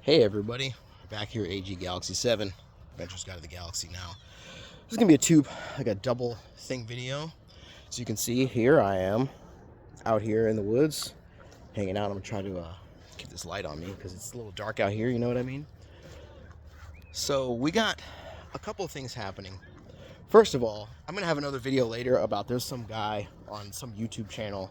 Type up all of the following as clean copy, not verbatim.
Hey everybody, back here at AG Galaxy 7, Adventures Guide to the Galaxy now. This is going to be a double thing video. So you can see here I am, out here in the woods, hanging out. I'm going to try to keep this light on me because it's a little dark out here, you know what I mean? So we got a couple of things happening. First of all, I'm going to have another video later about there's some guy on some YouTube channel.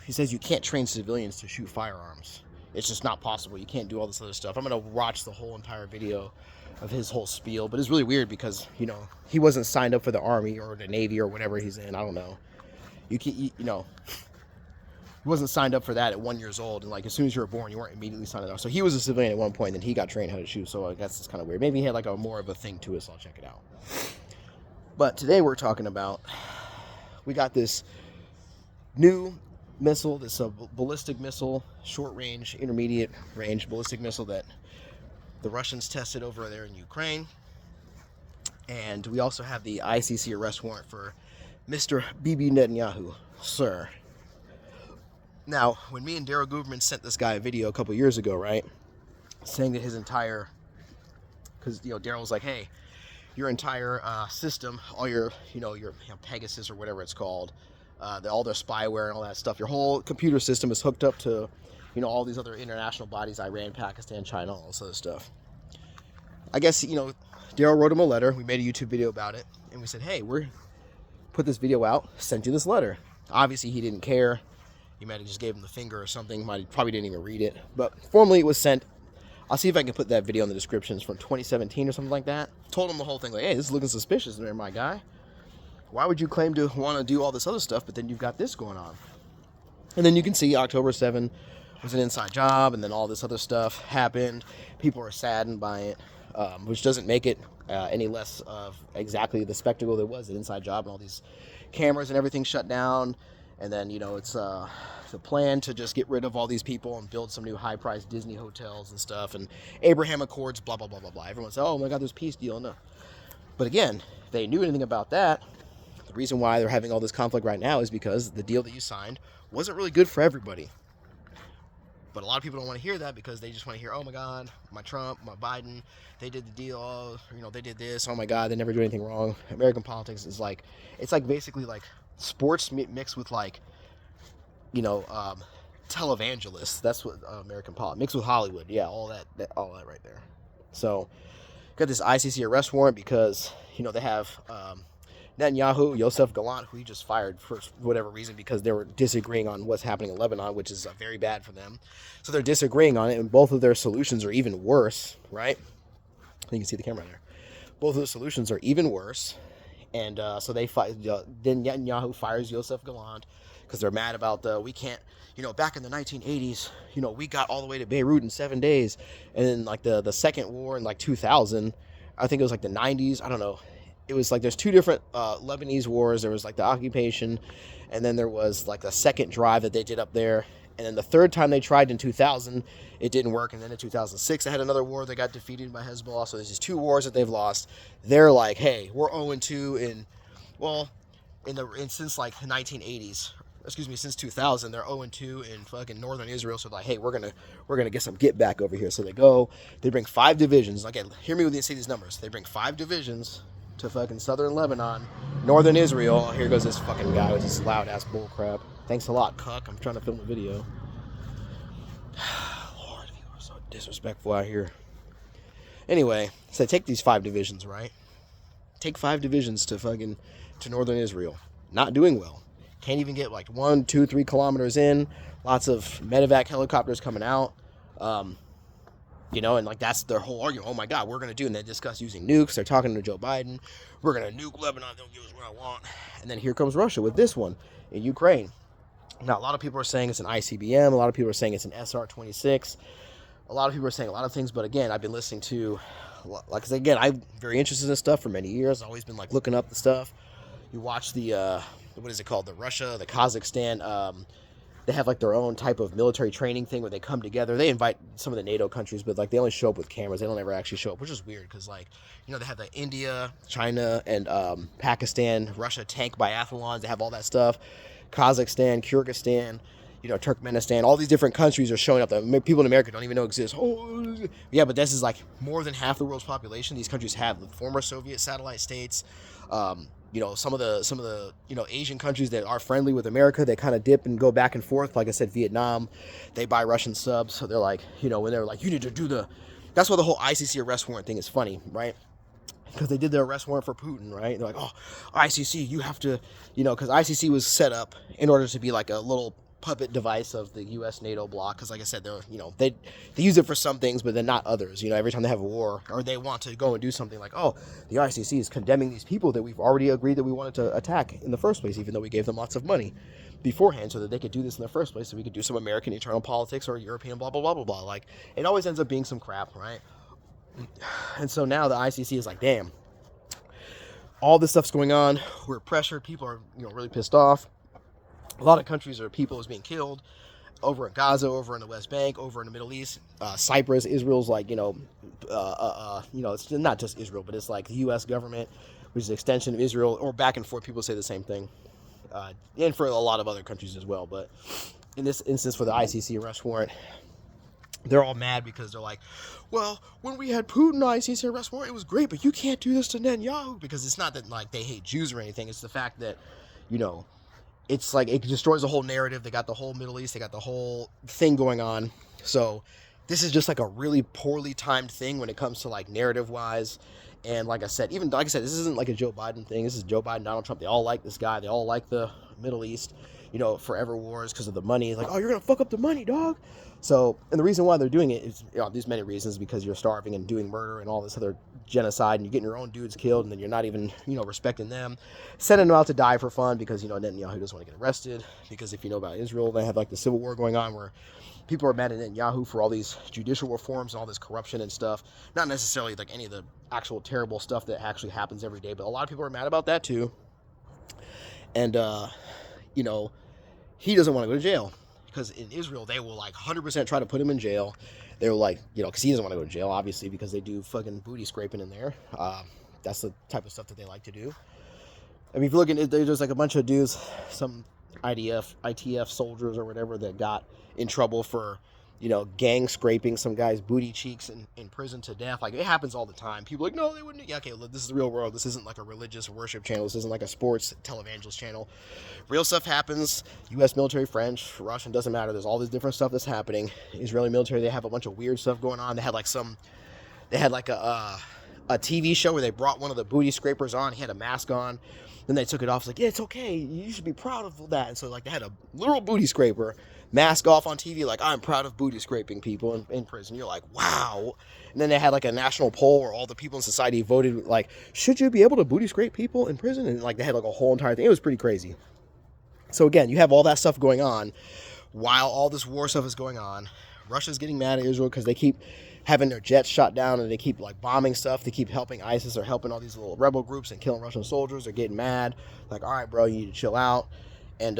He says you can't train civilians to shoot firearms. It's just not possible. You can't do all this other stuff. I'm going to watch the whole entire video of his whole spiel. But it's really weird because, you know, he wasn't signed up for the Army or the Navy or whatever he's in. I don't know. He wasn't signed up for that at 1 year old. And, like, as soon as you were born, you weren't immediately signed up. So he was a civilian at one point, and then he got trained how to shoot. So I guess it's kind of weird. Maybe he had, like, a more of a thing to it, so I'll check it out. But today we're talking about, we got this new missile, this ballistic missile, short range, intermediate range ballistic missile that the Russians tested over there in Ukraine. And we also have the ICC arrest warrant for Mr. Bibi Netanyahu, sir. Now, when me and Daryl Guberman sent this guy a video a couple years ago, right, saying that his entire, because, you know, Daryl was like, hey, your entire system, all your, your Pegasus or whatever it's called, all their spyware and all that stuff, your whole computer system is hooked up to, all these other international bodies, Iran, Pakistan, China, all this other stuff. I guess, Daryl wrote him a letter. We made a YouTube video about it. And we said, hey, we're put this video out, sent you this letter. Obviously, he didn't care. He might have just gave him the finger or something. Probably didn't even read it. But formally, it was sent. I'll see if I can put that video in the descriptions from 2017 or something like that. Told him the whole thing, like, hey, this is looking suspicious there, my guy. Why would you claim to want to do all this other stuff, but then you've got this going on? And then you can see October 7 was an inside job, and then all this other stuff happened. People are saddened by it, which doesn't make it any less of exactly the spectacle there was, an inside job, and all these cameras and everything shut down. And then, it's the plan to just get rid of all these people and build some new high-priced Disney hotels and stuff, and Abraham Accords, blah, blah, blah, blah, blah. Everyone says, oh, my God, there's peace deal. No. But again, if they knew anything about that, the reason why they're having all this conflict right now is because the deal that you signed wasn't really good for everybody. But a lot of people don't want to hear that because they just want to hear, oh my God, my Trump, my Biden, they did the deal, they did this, oh my God, they never do anything wrong. American politics is like, it's like basically like sports mixed with like, televangelists. That's what American politics, mixed with Hollywood. Yeah, all that right there. So, got this ICC arrest warrant because, they have Netanyahu, Yosef Gallant, who he just fired for whatever reason because they were disagreeing on what's happening in Lebanon, which is very bad for them. So they're disagreeing on it, and both of their solutions are even worse, right? You can see the camera there. Both of the solutions are even worse, and so then Netanyahu fires Yosef Gallant because they're mad about we can't, back in the 1980s, we got all the way to Beirut in 7 days, and then like the second war in like 2000, I think it was like the 90s, I don't know. It was like there's two different Lebanese wars. There was like the occupation, and then there was like the second drive that they did up there. And then the third time they tried in 2000, it didn't work. And then in 2006, they had another war. They got defeated by Hezbollah. So there's these two wars that they've lost. They're like, hey, we're 0-2 since like the 1980s. Excuse me, since 2000, they're 0-2 in fucking northern Israel. So like, hey, we're gonna get some get back over here. So they bring 5 divisions. Okay, hear me when you say these numbers. They bring 5 divisions to fucking southern Lebanon, northern Israel. Here goes this fucking guy with this loud ass bull crap. Thanks a lot, cuck. I'm trying to film a video. Lord, people are so disrespectful out here. Anyway, so take these 5 divisions, right? Take 5 divisions to northern Israel. Not doing well. Can't even get like 1, 2, 3 kilometers in. Lots of medevac helicopters coming out. And like that's their whole argument. Oh my God, we're going to do, and they discuss using nukes. They're talking to Joe Biden. We're going to nuke Lebanon. They'll give us what I want. And then here comes Russia with this one in Ukraine. Now, a lot of people are saying it's an ICBM. A lot of people are saying it's an SR-26. A lot of people are saying a lot of things. But again, I've been listening to, like, again, I'm very interested in this stuff for many years. I've always been like looking up the stuff. You watch the, what is it called? The Russia, the Kazakhstan, they have like their own type of military training thing where they come together. They invite some of the NATO countries, but like they only show up with cameras. They don't ever actually show up, which is weird because like, they have the India, China, and Pakistan, Russia tank biathlons. They have all that stuff. Kazakhstan, Kyrgyzstan. you know, Turkmenistan, all these different countries are showing up that people in America don't even know exist. Oh, yeah, but this is like more than half the world's population. These countries have the former Soviet satellite states. You know, some of the you know, Asian countries that are friendly with America, they kind of dip and go back and forth. Like I said, Vietnam, they buy Russian subs, so they're like, you know, when they're like, you need to do the. That's why the whole ICC arrest warrant thing is funny, right? Because they did the arrest warrant for Putin, right? They're like, oh, ICC, you have to, you know, because ICC was set up in order to be like a little puppet device of the U.S. NATO bloc. Because, like I said, they're, you know, they use it for some things, but then not others. You know, every time they have a war or they want to go and do something like, oh, the ICC is condemning these people that we've already agreed that we wanted to attack in the first place, even though we gave them lots of money beforehand so that they could do this in the first place, so we could do some American internal politics or European blah blah blah blah blah. Like, it always ends up being some crap, right? And so now the ICC is like, damn, all this stuff's going on. We're pressured. People are, you know, really pissed off. A lot of countries are people is being killed over in Gaza, over in the West Bank, over in the Middle East. Cyprus, Israel's like, you know, it's not just Israel, but it's like the U.S. government, which is an extension of Israel, or back and forth. People say the same thing, and for a lot of other countries as well. But in this instance, for the ICC arrest warrant, they're all mad because they're like, well, when we had Putin ICC arrest warrant, it was great, but you can't do this to Netanyahu, because it's not that like they hate Jews or anything. It's the fact that, you know, it's like it destroys the whole narrative. They got the whole Middle East, they got the whole thing going on. So this is just like a really poorly timed thing when it comes to like narrative wise. And like I said, this isn't like a Joe Biden thing. This is Joe Biden, Donald Trump. They all like this guy. They all like the Middle East, you know, forever wars because of the money. Like, oh, you're going to fuck up the money, dog. So, and the reason why they're doing it is, you know, there's many reasons, because you're starving and doing murder and all this other genocide, and you're getting your own dudes killed, and then you're not even, you know, respecting them, sending them out to die for fun because, you know, Netanyahu doesn't want to get arrested. Because if you know about Israel, they have like the civil war going on where people are mad at Netanyahu for all these judicial reforms and all this corruption and stuff. Not necessarily like any of the actual terrible stuff that actually happens every day, but a lot of people are mad about that too. And, you know, he doesn't want to go to jail. Because in Israel, they will like 100% try to put him in jail. They were like, you know, because he doesn't want to go to jail, obviously, because they do fucking booty scraping in there. That's the type of stuff that they like to do. I mean, if you look at it, there's like a bunch of dudes, some ITF soldiers or whatever, that got in trouble for, you know, gang scraping some guy's booty cheeks in prison to death. Like, it happens all the time. People are like, no, they wouldn't. Yeah, okay, look, this is the real world. This isn't like a religious worship channel. This isn't like a sports televangelist channel. Real stuff happens. U.S. military, French, Russian, doesn't matter. There's all this different stuff that's happening. Israeli military, they have a bunch of weird stuff going on. They had like a TV show where they brought one of the booty scrapers on. He had a mask on. Then they took it off. It's like, yeah, it's okay. You should be proud of that. And so, like, they had a literal booty scraper, mask off on TV, like, I'm proud of booty scraping people in prison. You're like, wow. And then they had, like, a national poll where all the people in society voted, like, should you be able to booty scrape people in prison? And, like, they had, like, a whole entire thing. It was pretty crazy. So, again, you have all that stuff going on while all this war stuff is going on. Russia's getting mad at Israel because they keep having their jets shot down, and they keep like bombing stuff. They keep helping ISIS or helping all these little rebel groups and killing Russian soldiers. They're getting mad. Like, all right, bro, you need to chill out. And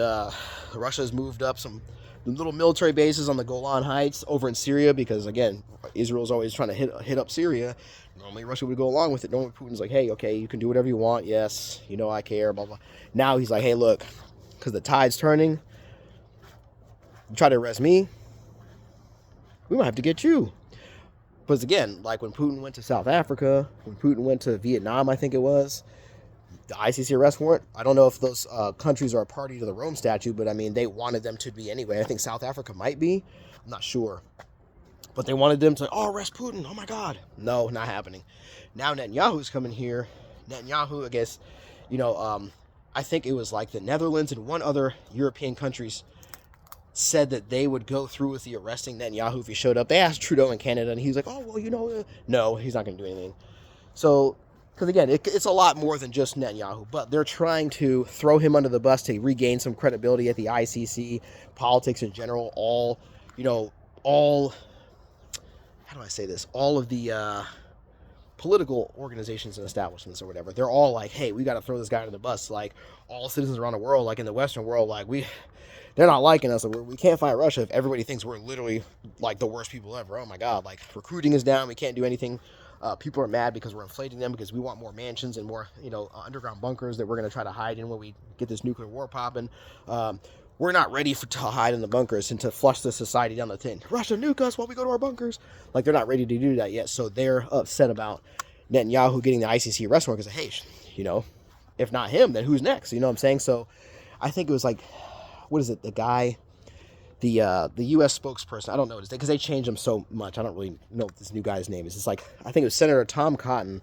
Russia's moved up some little military bases on the Golan Heights over in Syria because, again, Israel's always trying to hit up Syria. Normally Russia would go along with it. Normally Putin's like, hey, okay, you can do whatever you want. Yes, you know I care, blah, blah. Now he's like, hey, look, because the tide's turning, you try to arrest me, we might have to get you. Because, again, like when Putin went to South Africa, when Putin went to Vietnam, I think it was, the ICC arrest warrant, I don't know if those countries are a party to the Rome Statute, but, I mean, they wanted them to be anyway. I think South Africa might be. I'm not sure. But they wanted them to, oh, arrest Putin. Oh, my God. No, not happening. Now Netanyahu's coming here. Netanyahu, I guess, you know, I think it was like the Netherlands and one other European countries said that they would go through with the arresting Netanyahu if he showed up. They asked Trudeau in Canada, and he's like, oh, well, you know, no, he's not going to do anything. So, because again, it's a lot more than just Netanyahu, but they're trying to throw him under the bus to regain some credibility at the ICC, politics in general, all, how do I say this? All of the political organizations and establishments or whatever, they're all like, hey, we got to throw this guy under the bus. Like, all citizens around the world, like in the Western world, like, they're not liking us. We can't fight Russia if everybody thinks we're literally like the worst people ever. Oh my God, like recruiting is down. We can't do anything. People are mad because we're inflating them because we want more mansions and more, underground bunkers that we're going to try to hide in when we get this nuclear war popping. we're not ready to hide in the bunkers and to flush the society down the tin. Russia, nuke us while we go to our bunkers. Like, they're not ready to do that yet. So they're upset about Netanyahu getting the ICC arrest warrant because, hey, you know, if not him, then who's next? You know what I'm saying? So I think it was like, what is it? The guy, the U.S. spokesperson. I don't know because they changed him so much. I don't really know what this new guy's name is. It's like, I think it was Senator Tom Cotton.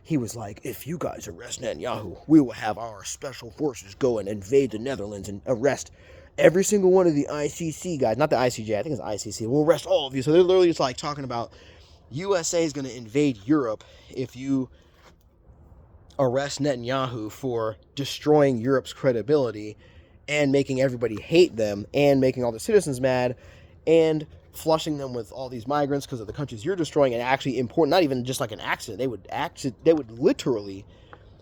He was like, if you guys arrest Netanyahu, we will have our special forces go and invade the Netherlands and arrest every single one of the ICC guys. Not the ICJ, I think it's ICC. We'll arrest all of you. So they're literally just like talking about USA is going to invade Europe if you arrest Netanyahu for destroying Europe's credibility and making everybody hate them and making all the citizens mad and flushing them with all these migrants because of the countries you're destroying and actually important, not even just like an accident. They would literally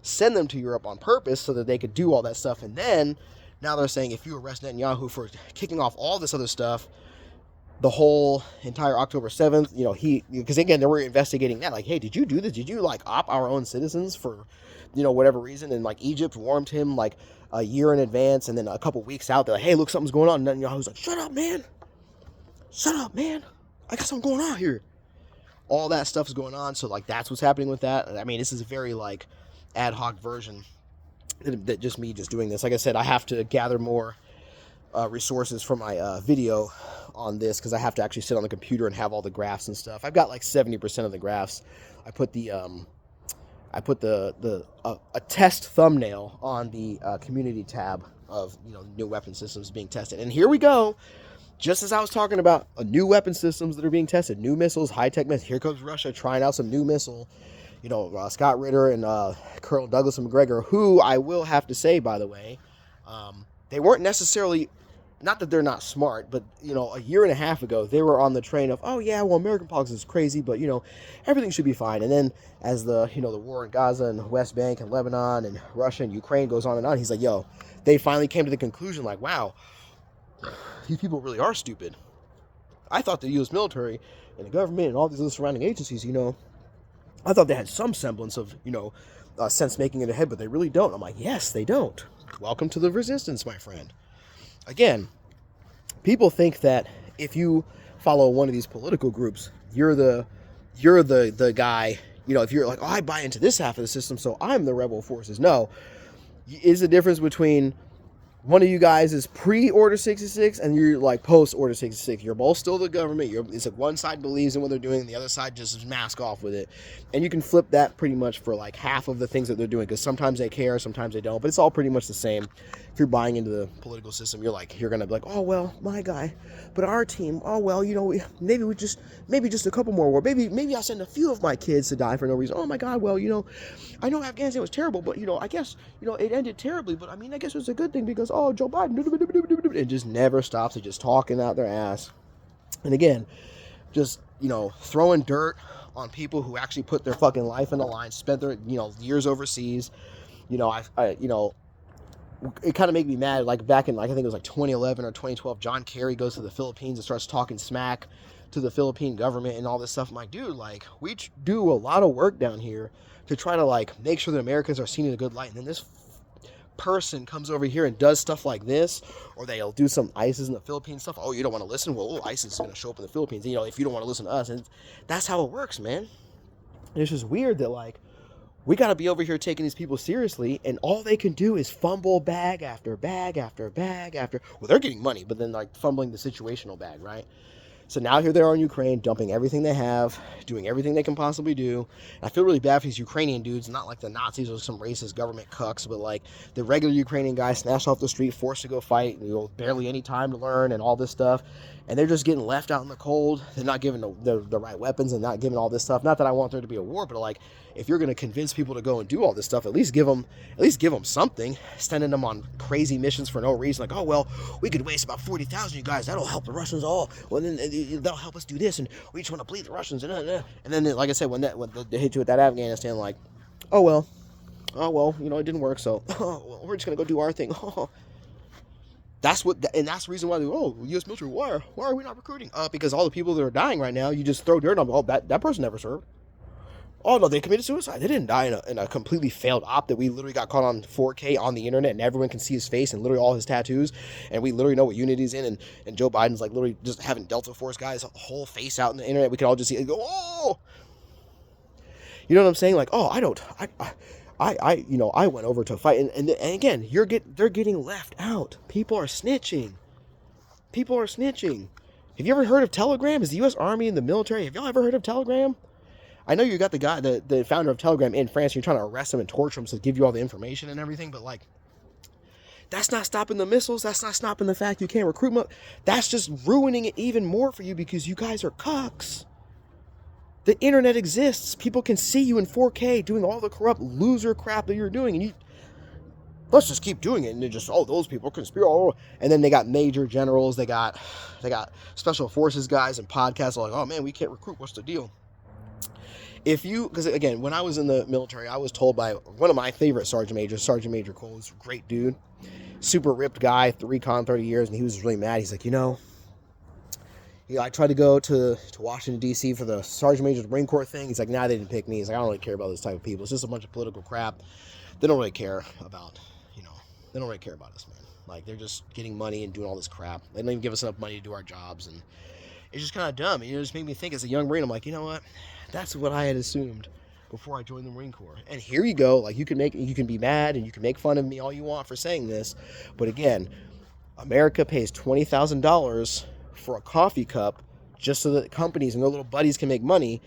send them to Europe on purpose so that they could do all that stuff. And then now they're saying if you arrest Netanyahu for kicking off all this other stuff, the whole entire October 7th, you know, because again, they were investigating that. Like, hey, did you do this? Did you like op our own citizens for, you know, whatever reason? And like Egypt warned him like a year in advance. And then a couple weeks out, they're like, hey, look, something's going on. And Netanyahu's like, shut up, man. Shut up, man. I got something going on here. All that stuff is going on. So, like, that's what's happening with that. I mean, this is a very, like, ad hoc version that just me just doing this. Like I said, I have to gather more resources for my video on this because I have to actually sit on the computer and have all the graphs and stuff. I've got, like, 70% of the graphs. I put a test thumbnail on the community tab of, you know, new weapon systems being tested. And here we go. Just as I was talking about new weapon systems that are being tested, new missiles, high-tech missiles, here comes Russia trying out some new missile. You know, Scott Ritter and Colonel Douglas McGregor, who I will have to say, by the way, they weren't necessarily, not that they're not smart, but, you know, a year and a half ago, they were on the train of, oh, yeah, well, American politics is crazy, but, you know, everything should be fine. And then as the, you know, the war in Gaza and West Bank and Lebanon and Russia and Ukraine goes on and on, he's like, yo, they finally came to the conclusion, like, wow, these people really are stupid. I thought the U.S. military and the government and all these other surrounding agencies, you know, I thought they had some semblance of, you know, sense making it ahead, but they really don't. I'm like, yes, they don't. Welcome to the resistance, my friend. Again, people think that if you follow one of these political groups, you're the guy, you know, if you're like, oh, I buy into this half of the system, so I'm the rebel forces. No, is the difference between one of you guys is pre-Order 66 and you're like post-Order 66. You're both still the government. It's like one side believes in what they're doing and the other side just mask off with it. And you can flip that pretty much for like half of the things that they're doing because sometimes they care, sometimes they don't. But it's all pretty much the same. If you're buying into the political system, you're going to be like, oh, well, my guy. But our team, oh, well, you know, maybe just a couple more war. Maybe I'll send a few of my kids to die for no reason. Oh, my God, well, you know, I know Afghanistan was terrible, but, you know, I guess, you know, it ended terribly. But, I mean, I guess it was a good thing because, oh, Joe Biden, it just never stops. They're just talking out their ass. And again, just, you know, throwing dirt on people who actually put their fucking life in the line, spent their, you know, years overseas. You know, I you know, it kind of made me mad. Like back in, like, I think it was like 2011 or 2012, John Kerry goes to the Philippines and starts talking smack to the Philippine government and all this stuff. I'm like, dude, like, we do a lot of work down here to try to, like, make sure that Americans are seen in a good light. And then this person comes over here and does stuff like this, or they'll do some ISIS in the Philippines stuff. Oh, you don't want to listen? Well, ISIS is going to show up in the Philippines, you know, if you don't want to listen to us. And that's how it works, man. And it's just weird that, like, we got to be over here taking these people seriously, and all they can do is fumble bag after bag after bag after. Well, they're getting money, but then, like, fumbling the situational bag, right? So now here they are in Ukraine, dumping everything they have, doing everything they can possibly do. And I feel really bad for these Ukrainian dudes, not like the Nazis or some racist government cucks, but like the regular Ukrainian guys snatched off the street, forced to go fight, you know, barely any time to learn and all this stuff. And they're just getting left out in the cold. They're not given the right weapons and not given all this stuff. Not that I want there to be a war, but like, if you're going to convince people to go and do all this stuff, at least give them something. Sending them on crazy missions for no reason. Like, oh, well, we could waste about 40,000 you guys. That'll help the Russians all. Well, then they'll help us do this. And we just want to bleed the Russians. And then, like I said, when they hit you with that Afghanistan, like, oh, well, you know, it didn't work. So, well, we're just going to go do our thing. That's the reason why U.S. military, why are we not recruiting? Because all the people that are dying right now, you just throw dirt on them. Oh, that person never served. Oh, no, they committed suicide. They didn't die in a completely failed op that we literally got caught on 4K on the internet and everyone can see his face and literally all his tattoos. And we literally know what unit he's in. And Joe Biden's like literally just having Delta Force guys' whole face out in the internet. We could all just see it and go, oh! You know what I'm saying? Like, oh, I went over to fight. And again, they're getting left out. People are snitching. People are snitching. Have you ever heard of Telegram? Is the U.S. Army and the military? Have y'all ever heard of Telegram? I know you got the guy, the founder of Telegram in France. You're trying to arrest him and torture him to give you all the information and everything. But like, that's not stopping the missiles. That's not stopping the fact you can't recruit. That's just ruining it even more for you because you guys are cucks. The internet exists. People can see you in 4K doing all the corrupt loser crap that you're doing. And let's just keep doing it. And they're just, oh, those people conspire. And then they got major generals. They got special forces guys and podcasts like, oh man, we can't recruit. What's the deal? Because again, when I was in the military, I was told by one of my favorite Sergeant Majors, Sergeant Major Cole, was a great dude, super ripped guy, recon 30 years, and he was really mad. He's like, I tried to go to Washington, D.C. for the Sergeant Major Marine Corps thing. He's like, nah, they didn't pick me. He's like, I don't really care about this type of people. It's just a bunch of political crap. They don't really care about, they don't really care about us, man. Like, they're just getting money and doing all this crap. They don't even give us enough money to do our jobs, and it's just kind of dumb. And it just made me think as a young Marine, I'm like, you know what? That's what I had assumed before I joined the Marine Corps. And here you go. Like, you can be mad and you can make fun of me all you want for saying this. But again, America pays $20,000 for a coffee cup just so that companies and their little buddies can make money.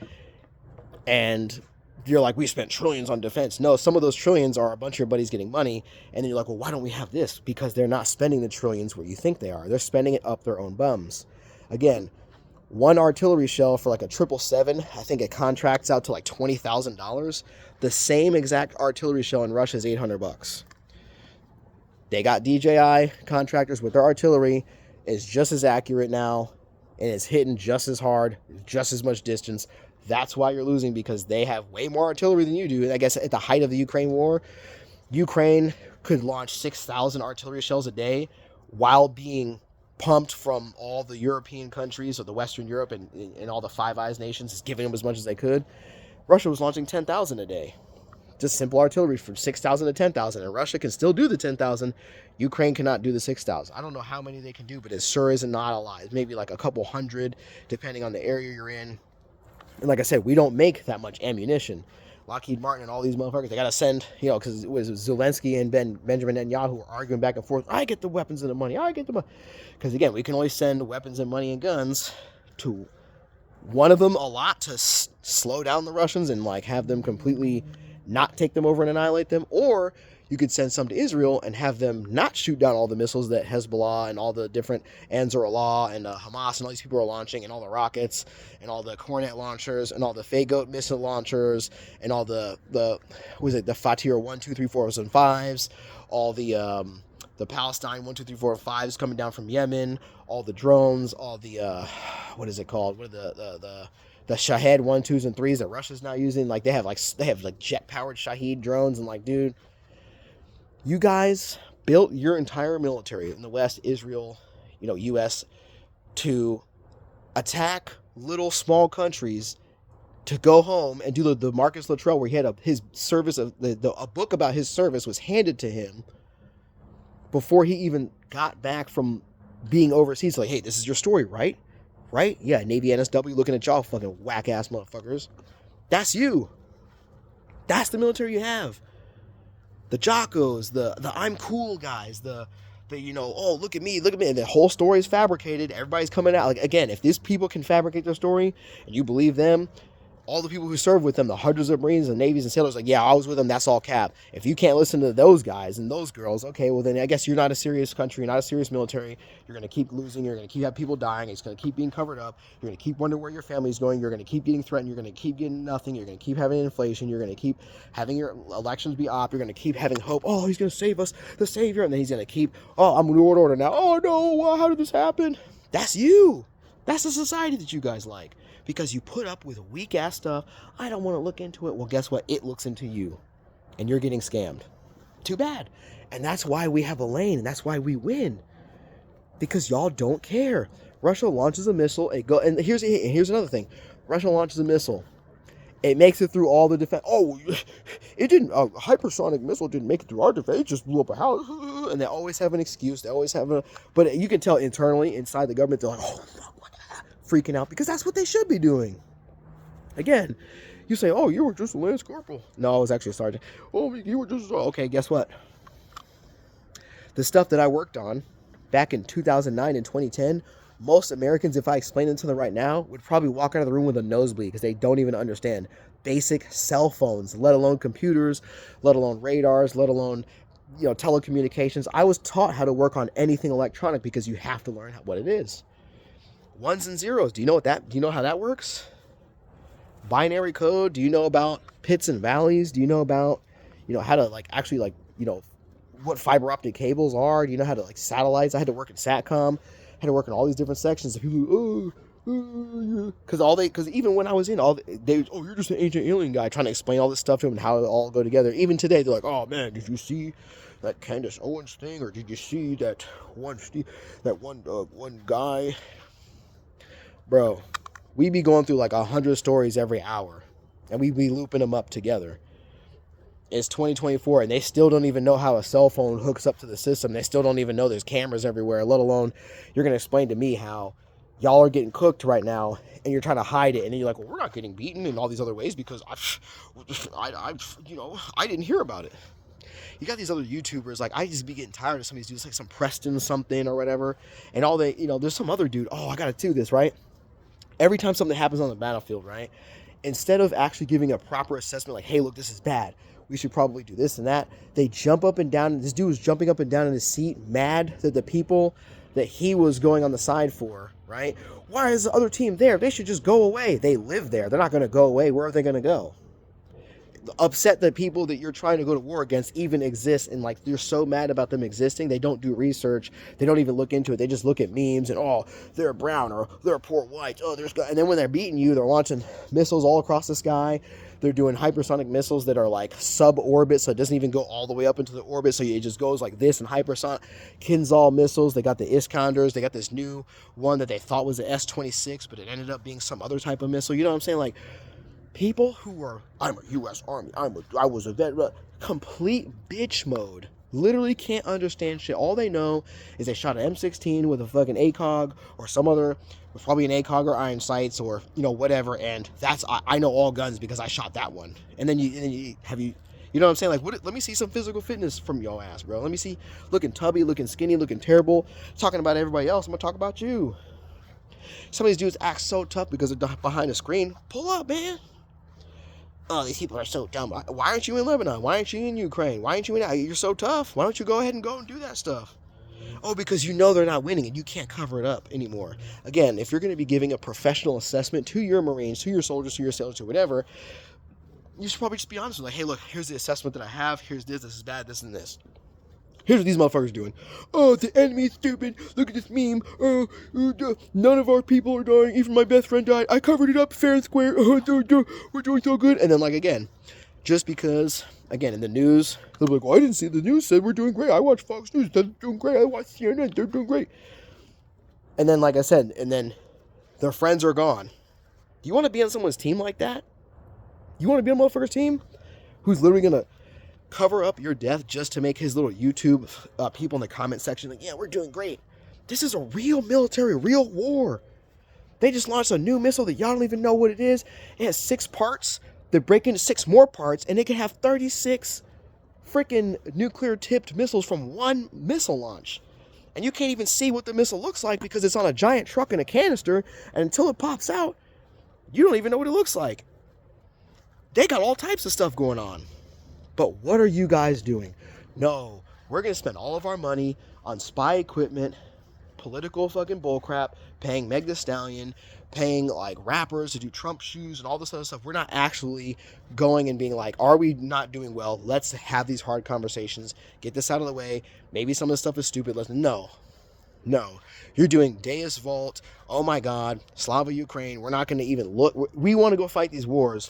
And you're like, we spent trillions on defense. No, some of those trillions are a bunch of your buddies getting money. And then you're like, well, why don't we have this? Because they're not spending the trillions where you think they are. They're spending it up their own bums. Again, one artillery shell for like a 777, I think it contracts out to like $20,000. The same exact artillery shell in Russia is $800. They got DJI contractors with their artillery. It's just as accurate now, and it's hitting just as hard, just as much distance. That's why you're losing, because they have way more artillery than you do. And I guess at the height of the Ukraine war, Ukraine could launch 6,000 artillery shells a day while being pumped from all the European countries, or the Western Europe and all the Five Eyes nations, is giving them as much as they could. Russia was launching 10,000 a day. Just simple artillery from 6,000 to 10,000. And Russia can still do the 10,000. Ukraine cannot do the 6,000. I don't know how many they can do, but it sure is not a lot. It's maybe like a couple hundred, depending on the area you're in. And like I said, we don't make that much ammunition. Lockheed Martin and all these motherfuckers, they got to send, because it was Zelensky and Benjamin Netanyahu were arguing back and forth. I get the weapons and the money. I get the money. Because again, we can only send weapons and money and guns to one of them a lot to slow down the Russians and like have them completely not take them over and annihilate them. Or you could send some to Israel and have them not shoot down all the missiles that Hezbollah and all the different Ansarullah and Hamas and all these people are launching, and all the rockets and all the Cornet launchers and all the Fagoat missile launchers and all the Fatir 1, 2, 3, 4s and 5s, all the Palestine 1, 2, 3, 4, 5s coming down from Yemen, all the drones, all the what is it called? What are the Shahed 1, 2s and 3s that Russia's now using? Like they have jet powered Shahed drones, and like, dude, you guys built your entire military in the West, Israel, U.S., to attack little small countries, to go home and do the Marcus Luttrell, where he had his service of a book about his service was handed to him before he even got back from being overseas. Like, hey, this is your story, right? Right? Yeah, Navy NSW looking at y'all fucking whack ass motherfuckers. That's you. That's the military you have. The jockos, the I'm cool guys, the oh, look at me, and the whole story is fabricated. Everybody's coming out. Like, again, if these people can fabricate their story and you believe them, all the people who serve with them, the hundreds of Marines and Navies and sailors, like, yeah, I was with them, that's all cap. If you can't listen to those guys and those girls, okay, well then I guess you're not a serious country, you're not a serious military. You're going to keep losing, you're going to keep having people dying, it's going to keep being covered up, you're going to keep wondering where your family's going, you're going to keep getting threatened, you're going to keep getting nothing, you're going to keep having inflation, you're going to keep having your elections be op, you're going to keep having hope, oh, he's going to save us, the savior, and then he's going to keep, oh, I'm new order now, oh no, how did this happen? That's you. That's the society that you guys like. Because you put up with weak ass stuff. I don't want to look into it. Well, guess what? It looks into you. And you're getting scammed. Too bad. And that's why we have a lane. And that's why we win. Because y'all don't care. Russia launches a missile. And here's another thing. Russia launches a missile. It makes it through all the defense. Oh, it didn't. A hypersonic missile didn't make it through our defense. It just blew up a house. And they always have an excuse. They always have a. But you can tell internally, inside the government, they're like, oh, fuck, what the heck? Freaking out because that's what they should be doing. Again, you say, oh, you were just a Lance Corporal. No, I was actually a sergeant. Oh, you were just. Okay, guess what? The stuff that I worked on back in 2009 and 2010, most Americans, if I explain it to them right now, would probably walk out of the room with a nosebleed because they don't even understand basic cell phones, let alone computers, let alone radars, let alone, telecommunications. I was taught how to work on anything electronic because you have to learn what it is. Ones and zeros. Do you know how that works? Binary code. Do you know about pits and valleys? Do you know about, how to actually what fiber optic cables are? Do you know how to satellites? I had to work in SATCOM. Had to work in all these different sections. And people, because even when I was in you're just an ancient alien guy, trying to explain all this stuff to them and how it all go together. Even today, they're like, oh man, did you see that Candace Owens thing, or did you see that one guy? Bro, we be going through 100 stories every hour, and we be looping them up together. It's 2024, and they still don't even know how a cell phone hooks up to the system. They still don't even know there's cameras everywhere, let alone you're going to explain to me how y'all are getting cooked right now, and you're trying to hide it, and then you're like, well, we're not getting beaten in all these other ways because I didn't hear about it. You got these other YouTubers, I just be getting tired of some of these dudes, some Preston something or whatever, and all they, there's some other dude, I got to do this, right? Every time something happens on the battlefield, right, instead of actually giving a proper assessment, hey, look, this is bad, we should probably do this and that, they jump up and down. This dude was jumping up and down in his seat, mad that the people that he was going on the side for, right? Why is the other team there? They should just go away. They live there. They're not going to go away. Where are they going to go? Upset that people that you're trying to go to war against even exist, and you're so mad about them existing, they don't do research. They don't even look into it. They just look at memes and, they're brown, or they're poor whites. And then when they're beating you, they're launching missiles all across the sky. They're doing hypersonic missiles that are sub-orbit, so it doesn't even go all the way up into the orbit, so it just goes like this. And hypersonic Kinzhal missiles, they got the Iskanders, they got this new one that they thought was the S-26, but it ended up being some other type of missile. You know what I'm saying? People who are, I'm a U.S. Army, I was a vet, complete bitch mode. Literally can't understand shit. All they know is they shot an M16 with a fucking ACOG or some other, probably an ACOG or iron sights or, whatever. And I know all guns because I shot that one. And then you know what I'm saying? Let me see some physical fitness from your ass, bro. Let me see looking tubby, looking skinny, looking terrible. Talking about everybody else. I'm going to talk about you. Some of these dudes act so tough because they're behind a screen. Pull up, man. Oh, these people are so dumb. Why aren't you in Lebanon? Why aren't you in Ukraine? Why aren't you in... You're so tough. Why don't you go ahead and go and do that stuff? Oh, because they're not winning and you can't cover it up anymore. Again, if you're going to be giving a professional assessment to your Marines, to your soldiers, to your sailors, to whatever, you should probably just be honest with hey, look, here's the assessment that I have. Here's this is bad, this and this. Here's what these motherfuckers doing. Oh, the enemy's stupid. Look at this meme. Oh, none of our people are dying. Even my best friend died. I covered it up fair and square. Oh, we're doing so good. And then, again, just because, again, in the news, they'll be like, well, I didn't see the news said we're doing great. I watched Fox News. They're doing great. I watched CNN. They're doing great. And then, like I said, and then their friends are gone. Do you want to be on someone's team like that? You want to be on a motherfucker's team who's literally going to cover up your death just to make his little YouTube people in the comment section yeah, we're doing great. This is a real military, real war. They just launched a new missile that y'all don't even know what it is. It has 6 parts. They break into 6 more parts, and it can have 36 freaking nuclear-tipped missiles from one missile launch. And you can't even see what the missile looks like because it's on a giant truck in a canister, and until it pops out, you don't even know what it looks like. They got all types of stuff going on. But what are you guys doing? No, we're going to spend all of our money on spy equipment, political fucking bullcrap, paying Meg Thee Stallion, paying rappers to do Trump shoes and all this other stuff. We're not actually going and being are we not doing well? Let's have these hard conversations. Get this out of the way. Maybe some of the stuff is stupid. No. You're doing Deus Vult. Oh my God. Slava Ukraine. We're not going to even look. We want to go fight these wars,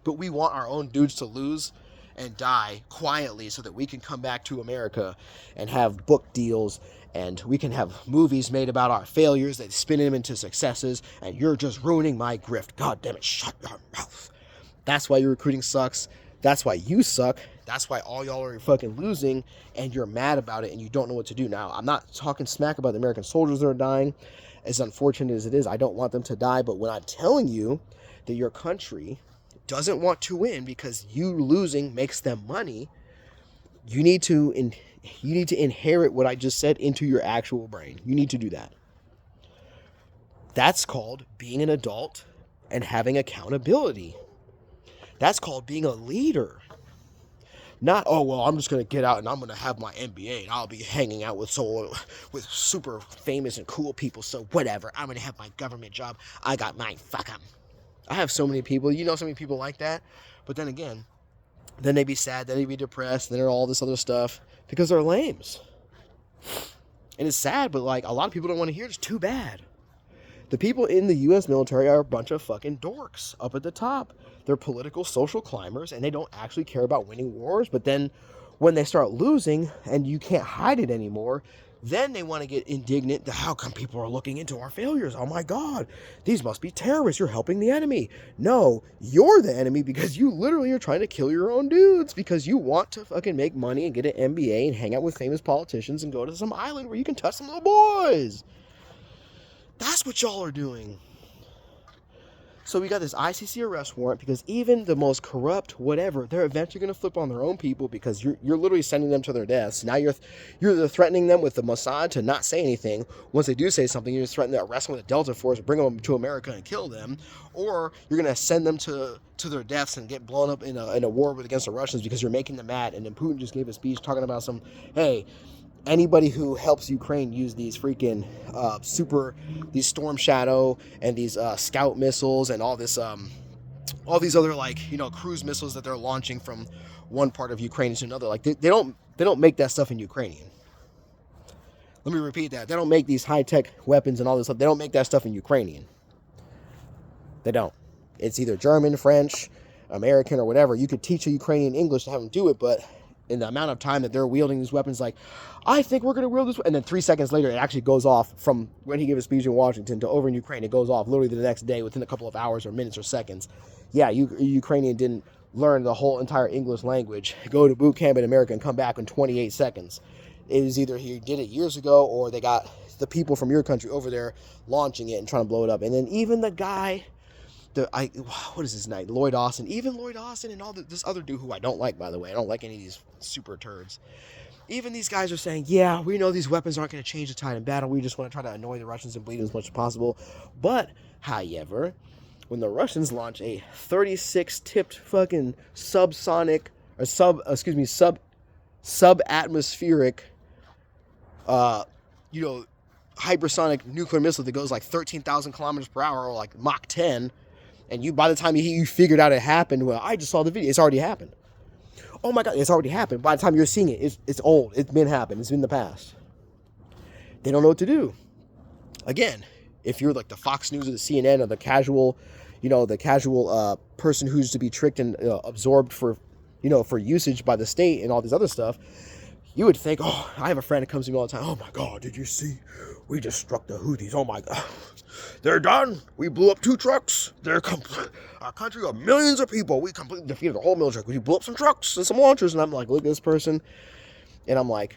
but we want our own dudes to lose and die quietly so that we can come back to America and have book deals and we can have movies made about our failures that spin them into successes, and you're just ruining my grift. God damn it, shut your mouth. That's why your recruiting sucks. That's why you suck. That's why all y'all are fucking losing, and you're mad about it, and you don't know what to do. Now, I'm not talking smack about the American soldiers that are dying. As unfortunate as it is, I don't want them to die. But when I'm telling you that your country doesn't want to win because you losing makes them money, you need to inherit what I just said into your actual brain. You need to do that. That's called being an adult and having accountability. That's called being a leader. Not, oh, well, I'm just going to get out and I'm going to have my MBA and I'll be hanging out with super famous and cool people, so whatever. I'm going to have my government job. I got mine. Fuck them. I have so many people. You know so many people like that. But then again, then they be sad, then they be depressed, then they're all this other stuff because they're lames. And it's sad, but like a lot of people don't want to hear it. It's too bad. The people in the U.S. military are a bunch of fucking dorks up at the top. They're political, social climbers, and they don't actually care about winning wars. But then when they start losing and you can't hide it anymore, then they want to get indignant that how come people are looking into our failures? Oh my God, these must be terrorists. You're helping the enemy. No, you're the enemy because you literally are trying to kill your own dudes because you want to fucking make money and get an MBA and hang out with famous politicians and go to some island where you can touch some little boys. That's what y'all are doing. So we got this ICC arrest warrant because even the most corrupt whatever, they're eventually going to flip on their own people because you're literally sending them to their deaths. Now you're threatening them with the Mossad to not say anything. Once they do say something, you're just threatening to arrest them with a Delta Force, bring them to America and kill them. Or you're going to send them to their deaths and get blown up in a war against the Russians because you're making them mad. And then Putin just gave a speech talking about anybody who helps Ukraine use these freaking these Storm Shadow and these Scout missiles and all these other cruise missiles that they're launching from one part of Ukraine to another. Like they don't make that stuff in Ukrainian. Let me repeat that. They don't make these high-tech weapons and all this stuff. They don't make that stuff in Ukrainian. They don't. It's either German, French, American, or whatever. You could teach a Ukrainian English to have them do it, but in the amount of time that they're wielding these weapons, like, I think we're going to wield this, and then 3 seconds later, it actually goes off from when he gave a speech in Washington to over in Ukraine. It goes off literally the next day within a couple of hours or minutes or seconds. Yeah, Ukrainian didn't learn the whole entire English language, go to boot camp in America, and come back in 28 seconds. It was either he did it years ago or they got the people from your country over there launching it and trying to blow it up. And then even the guy, what is his name? Lloyd Austin. Even Lloyd Austin and this other dude who I don't like, by the way. I don't like any of these super turds. Even these guys are saying, yeah, we know these weapons aren't going to change the tide in battle. We just want to try to annoy the Russians and bleed them as much as possible. But, however, when the Russians launch a 36-tipped fucking subatmospheric, hypersonic nuclear missile that goes like 13,000 kilometers per hour or like Mach 10, and by the time you figured out it happened, well, I just saw the video. It's already happened. Oh my God, it's already happened. By the time you're seeing it, it's old. It's been happened. It's been the past. They don't know what to do. Again, if you're like the Fox News or the CNN or the casual person who's to be tricked and absorbed for usage by the state and all this other stuff, you would think, oh, I have a friend that comes to me all the time. Oh my God, did you see? We just struck the Houthis. Oh my God. They're done. We blew up 2 trucks. Our country of millions of people. We completely defeated the whole military. We blew up some trucks and some launchers. And I'm like, look at this person. And I'm like,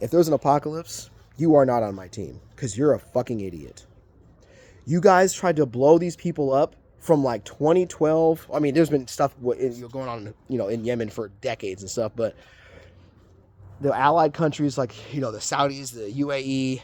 if there's an apocalypse, you are not on my team because you're a fucking idiot. You guys tried to blow these people up from like 2012. I mean, there's been stuff going on, in Yemen for decades and stuff, but the allied countries like, the Saudis, the UAE,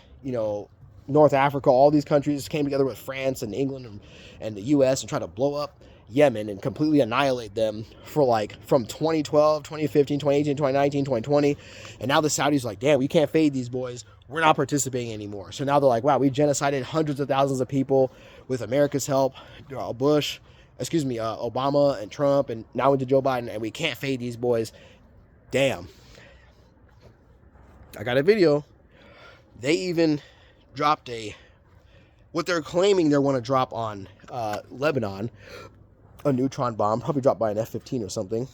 North Africa, all these countries came together with France and England and the US and tried to blow up Yemen and completely annihilate them for like from 2012, 2015, 2018, 2019, 2020. And now the Saudis are like, damn, we can't fade these boys. We're not participating anymore. So now they're like, wow, we genocided hundreds of thousands of people with America's help, Obama and Trump, and now into Joe Biden, and we can't fade these boys. Damn. I got a video. They even dropped what they're claiming they want to drop on Lebanon, a neutron bomb, probably dropped by an F-15 or something.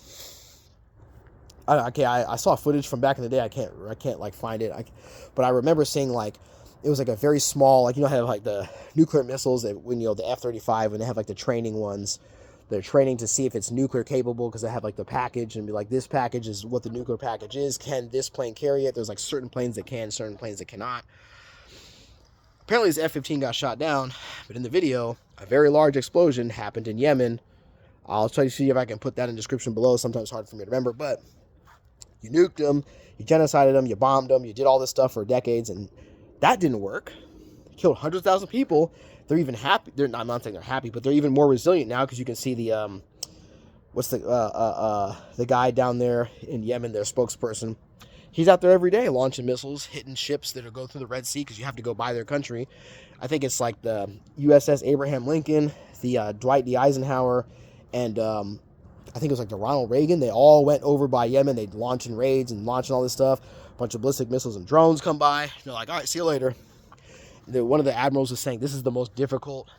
I saw footage from back in the day. I can't like find it. But I remember seeing like it was like a very small, like, have like the nuclear missiles that when the F-35 when they have like the training ones, They're training to see if it's nuclear capable because they have like the package and be like, this package is what the nuclear package is. Can this plane carry it? There's like certain planes that can, certain planes that cannot. Apparently this F-15 got shot down, but in the video, a very large explosion happened in Yemen. I'll try to see if I can put that in the description below. Sometimes it's hard for me to remember, but you nuked them, you genocided them, you bombed them, you did all this stuff for decades, and that didn't work. It killed hundreds of thousands of people. They're even happy. I'm not saying they're happy, but they're even more resilient now because you can see the the guy down there in Yemen, their spokesperson. He's out there every day launching missiles, hitting ships that go through the Red Sea because you have to go by their country. I think it's like the USS Abraham Lincoln, the Dwight D. Eisenhower, and I think it was like the Ronald Reagan. They all went over by Yemen. They'd launching raids and launching all this stuff. A bunch of ballistic missiles and drones come by. They're like, all right, see you later. One of the admirals was saying this is the most difficult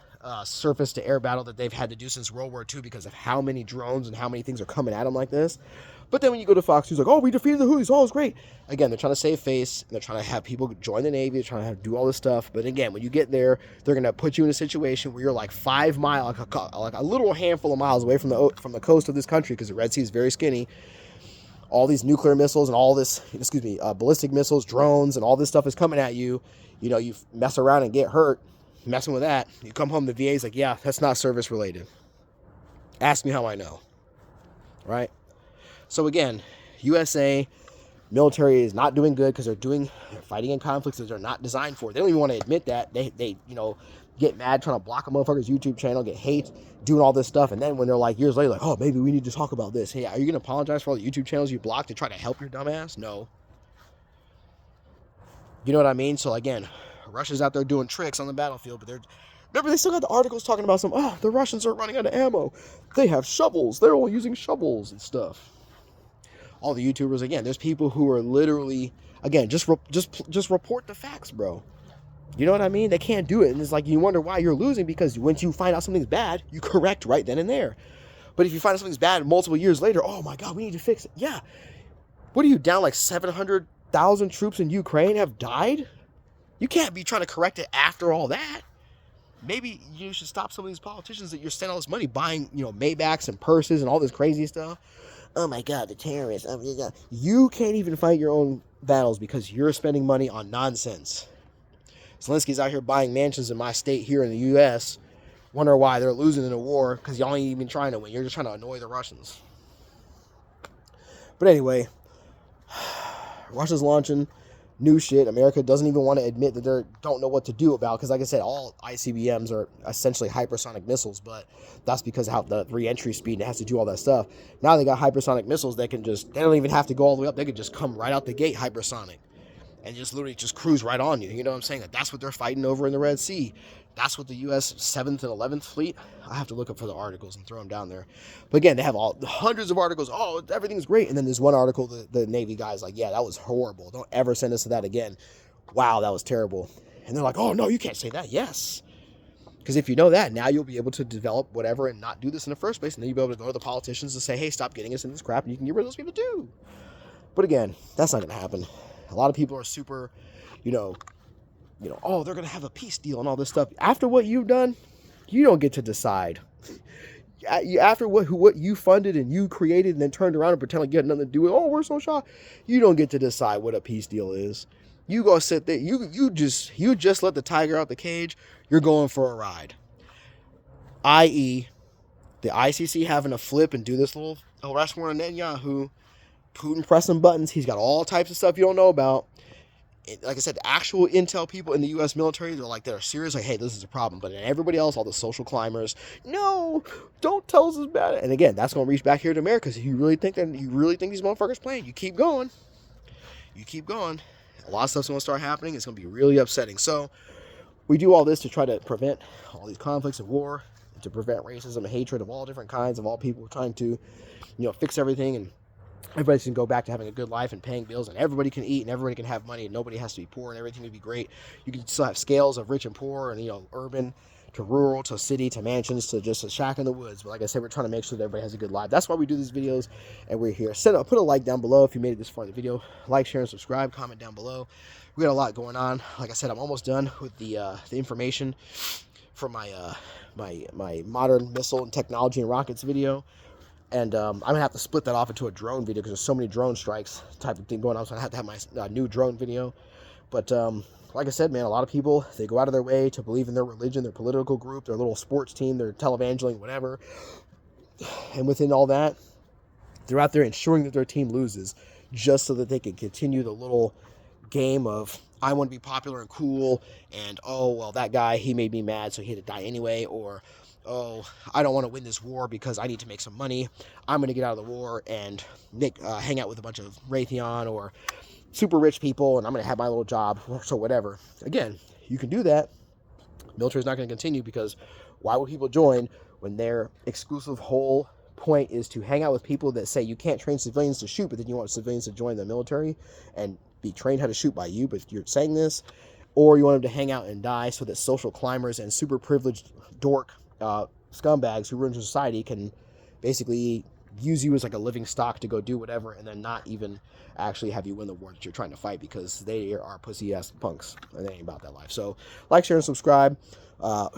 surface-to-air battle that they've had to do since World War II because of how many drones and how many things are coming at them like this. But then when you go to Fox News, like, oh, we defeated the Houthis, oh, it's great. Again, they're trying to save face, and they're trying to have people join the Navy, they're trying to do all this stuff. But again, when you get there, they're going to put you in a situation where you're like 5 miles, like a little handful of miles away from the coast of this country, because the Red Sea is very skinny. All these nuclear missiles and all this, ballistic missiles, drones, and all this stuff is coming at you. You know, you mess around and get hurt messing with that. You come home, the VA's like, yeah, that's not service related. Ask me how I know. Right? So again, USA military is not doing good because they're fighting in conflicts that they're not designed for. They don't even want to admit that. They get mad trying to block a motherfucker's YouTube channel, get hate, doing all this stuff. And then when they're like years later, like, oh, maybe we need to talk about this. Hey, are you going to apologize for all the YouTube channels you blocked to try to help your dumbass? No. You know what I mean? So again, Russia's out there doing tricks on the battlefield, but remember, they still got the articles talking about the Russians are running out of ammo. They have shovels. They're all using shovels and stuff. All the YouTubers, again, there's people who are literally, again, just report the facts, bro. You know what I mean? They can't do it. And it's like, you wonder why you're losing, because once you find out something's bad, you correct right then and there. But if you find out something's bad multiple years later, oh my God, we need to fix it. Yeah. What are you, down like 700,000 troops in Ukraine have died? You can't be trying to correct it after all that. Maybe you should stop some of these politicians that you're spending all this money buying, Maybachs and purses and all this crazy stuff. Oh my God, the terrorists. Oh my God. You can't even fight your own battles because you're spending money on nonsense. Zelensky's out here buying mansions in my state here in the U.S. Wonder why they're losing in a war, because y'all ain't even trying to win. You're just trying to annoy the Russians. But anyway, Russia's launching new shit. America doesn't even want to admit that they don't know what to do about, because like I said, all ICBMs are essentially hypersonic missiles, but that's because of how the re-entry speed, and it has to do all that stuff. Now they got hypersonic missiles that they don't even have to go all the way up. They could just come right out the gate hypersonic and just literally just cruise right on you. You know what I'm saying? That's what they're fighting over in the Red Sea. That's what the U.S. 7th and 11th Fleet, I have to look up for the articles and throw them down there. But again, they have hundreds of articles. Oh, everything's great. And then there's one article, the Navy guy's like, yeah, that was horrible. Don't ever send us to that again. Wow, that was terrible. And they're like, oh, no, you can't say that. Yes. Because if you know that, now you'll be able to develop whatever and not do this in the first place. And then you'll be able to go to the politicians and say, hey, stop getting us in this crap. And you can get rid of those people too. But again, that's not going to happen. A lot of people are super, oh, they're going to have a peace deal and all this stuff. After what you've done, you don't get to decide. After what you funded and you created and then turned around and pretend like you had nothing to do with, oh, we're so shocked. You don't get to decide what a peace deal is. You go sit there. You just let the tiger out the cage. You're going for a ride. I.e., the ICC having to flip and do this little arrest warrant on Netanyahu. Putin pressing buttons. He's got all types of stuff you don't know about. Like I said, the actual intel people in the U.S. military, they're serious, like, hey, this is a problem. But everybody else, all the social climbers, no, don't tell us it's bad. And again, that's going to reach back here to America. So you really think these motherfuckers playing? You keep going. A lot of stuff's going to start happening. It's going to be really upsetting. So we do all this to try to prevent all these conflicts and war, and to prevent racism and hatred of all different kinds, of all people. We're trying to, fix everything, and everybody can go back to having a good life and paying bills, and everybody can eat, and everybody can have money, and nobody has to be poor, and everything would be great. You can still have scales of rich and poor, and urban to rural to city to mansions to just a shack in the woods. But like I said, we're trying to make sure that everybody has a good life. That's why we do these videos, and we're here. Put a like down below if you made it this far in the video. Like, share, and subscribe. Comment down below. We got a lot going on. Like I said, I'm almost done with the information for my my modern missile and technology and rockets video. And I'm gonna have to split that off into a drone video because there's so many drone strikes type of thing going on. So I have to have my new drone video. But like I said, man, a lot of people, they go out of their way to believe in their religion, their political group, their little sports team, their televangelining, whatever. And within all that, they're out there ensuring that their team loses just so that they can continue the little game of, I want to be popular and cool, and oh, well, that guy, he made me mad, so he had to die anyway, or oh, I don't want to win this war because I need to make some money. I'm going to get out of the war and hang out with a bunch of Raytheon or super rich people, and I'm going to have my little job, so whatever. Again, you can do that. Military's not going to continue, because why would people join when their exclusive whole point is to hang out with people that say you can't train civilians to shoot, but then you want civilians to join the military and be trained how to shoot by you, but you're saying this, or you want them to hang out and die so that social climbers and super privileged dork scumbags who run society can basically use you as like a living stock to go do whatever, and then not even actually have you win the war that you're trying to fight, because they are pussy ass punks and they ain't about that life. So like, share, and subscribe. A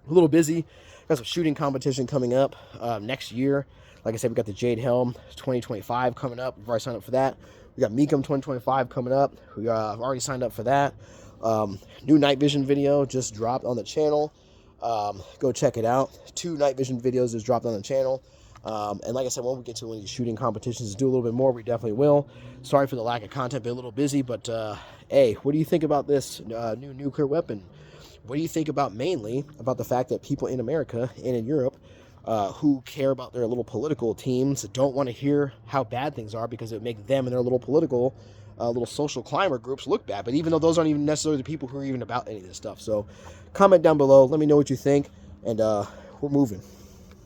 little busy, got some shooting competition coming up next year. Like I said, we got the Jade Helm 2025 coming up. We've already signed up for that. We got Meekum 2025 coming up. I've already signed up for that. New night vision video just dropped on the channel. Go check it out. 2 night vision videos just dropped on the channel. And like I said, when we get to one of these shooting competitions, do a little bit more, we definitely will. Sorry for the lack of content, been a little busy, but hey, what do you think about this new nuclear weapon? What do you think about, mainly about the fact that people in America and in Europe who care about their little political teams don't want to hear how bad things are, because it would make them and their little political little social climber groups look bad, but even though those aren't even necessarily the people who are even about any of this stuff. So comment down below, let me know what you think, and we're moving.